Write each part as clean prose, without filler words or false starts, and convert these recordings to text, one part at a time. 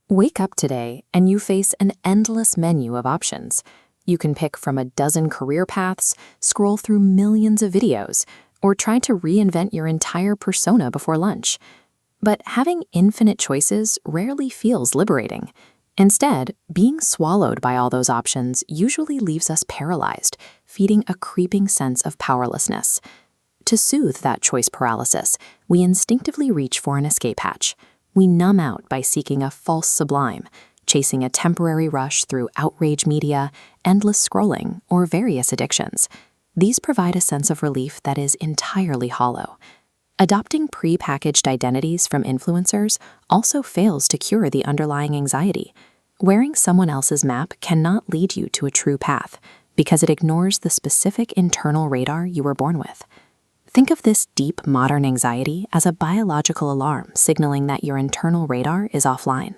Wake up today and you face an endless menu of options. You can pick from a dozen career paths, scroll through millions of videos, or try to reinvent your entire persona before lunch. But having infinite choices rarely feels liberating. Instead, being swallowed by all those options usually leaves us paralyzed, feeding a creeping sense of powerlessness. To soothe that choice paralysis, we instinctively reach for an escape hatch. We numb out by seeking a false sublime, chasing a temporary rush through outrage media, endless scrolling, or various addictions. These provide a sense of relief that is entirely hollow. Adopting pre-packaged identities from influencers also fails to cure the underlying anxiety. Wearing someone else's map cannot lead you to a true path because it ignores the specific internal radar you were born with. Think of this deep modern anxiety as a biological alarm signaling that your internal radar is offline.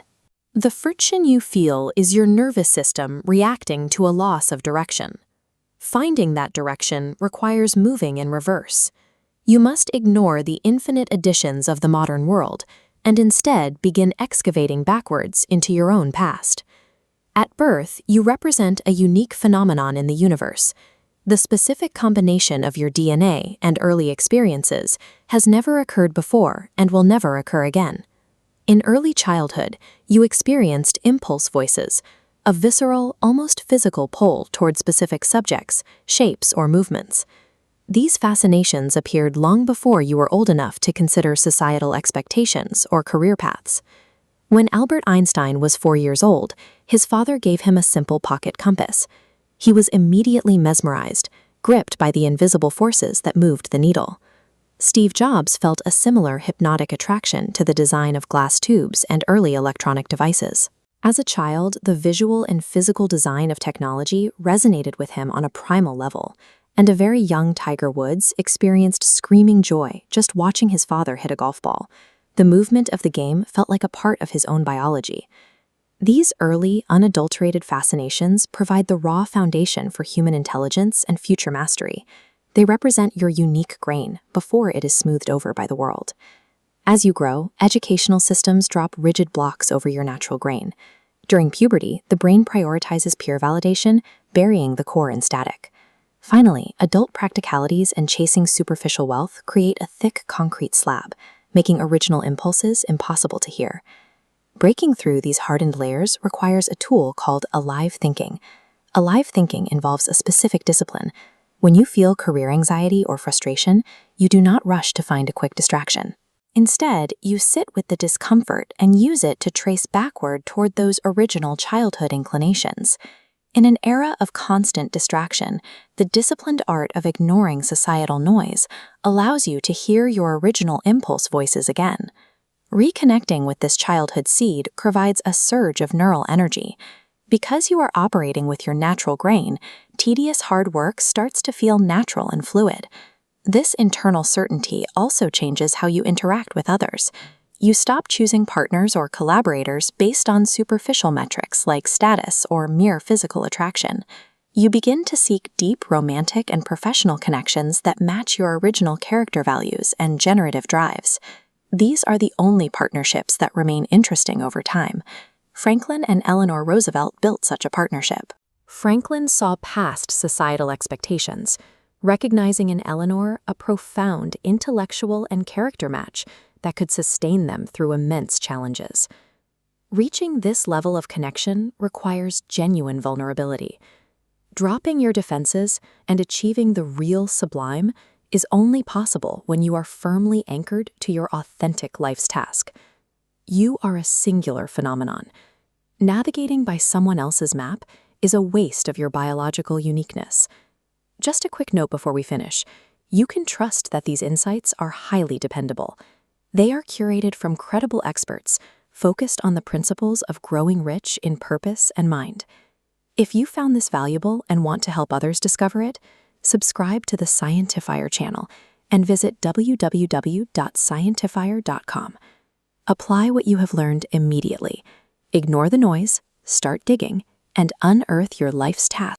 The friction you feel is your nervous system reacting to a loss of direction. Finding that direction requires moving in reverse. You must ignore the infinite additions of the modern world and instead begin excavating backwards into your own past. At birth, you represent a unique phenomenon in the universe. The specific combination of your DNA and early experiences has never occurred before and will never occur again. In early childhood, you experienced impulse voices, a visceral, almost physical pull toward specific subjects, shapes, or movements. These fascinations appeared long before you were old enough to consider societal expectations or career paths. When Albert Einstein was 4 years old, his father gave him a simple pocket compass. He was immediately mesmerized, gripped by the invisible forces that moved the needle. Steve Jobs felt a similar hypnotic attraction to the design of glass tubes and early electronic devices. As a child, the visual and physical design of technology resonated with him on a primal level, and a very young Tiger Woods experienced screaming joy just watching his father hit a golf ball. The movement of the game felt like a part of his own biology. These early, unadulterated fascinations provide the raw foundation for human intelligence and future mastery. They represent your unique grain before it is smoothed over by the world. As you grow, educational systems drop rigid blocks over your natural grain. During puberty, the brain prioritizes peer validation, burying the core in static. Finally, adult practicalities and chasing superficial wealth create a thick concrete slab, making original impulses impossible to hear. Breaking through these hardened layers requires a tool called alive thinking. Alive thinking involves a specific discipline. When you feel career anxiety or frustration, you do not rush to find a quick distraction. Instead, you sit with the discomfort and use it to trace backward toward those original childhood inclinations. In an era of constant distraction, the disciplined art of ignoring societal noise allows you to hear your original impulse voices again. Reconnecting with this childhood seed provides a surge of neural energy. Because you are operating with your natural grain, tedious hard work starts to feel natural and fluid. This internal certainty also changes how you interact with others. You stop choosing partners or collaborators based on superficial metrics like status or mere physical attraction. You begin to seek deep romantic and professional connections that match your original character values and generative drives. These are the only partnerships that remain interesting over time. Franklin and Eleanor Roosevelt built such a partnership. Franklin saw past societal expectations, recognizing in Eleanor a profound intellectual and character match that could sustain them through immense challenges. Reaching this level of connection requires genuine vulnerability. Dropping your defenses and achieving the real sublime is only possible when you are firmly anchored to your authentic life's task. You are a singular phenomenon. Navigating by someone else's map is a waste of your biological uniqueness. Just a quick note before we finish. You can trust that these insights are highly dependable. They are curated from credible experts, focused on the principles of growing rich in purpose and mind. If you found this valuable and want to help others discover it, subscribe to the Scientifier channel and visit www.scientifier.com. Apply what you have learned immediately. Ignore the noise, start digging, and unearth your life's task.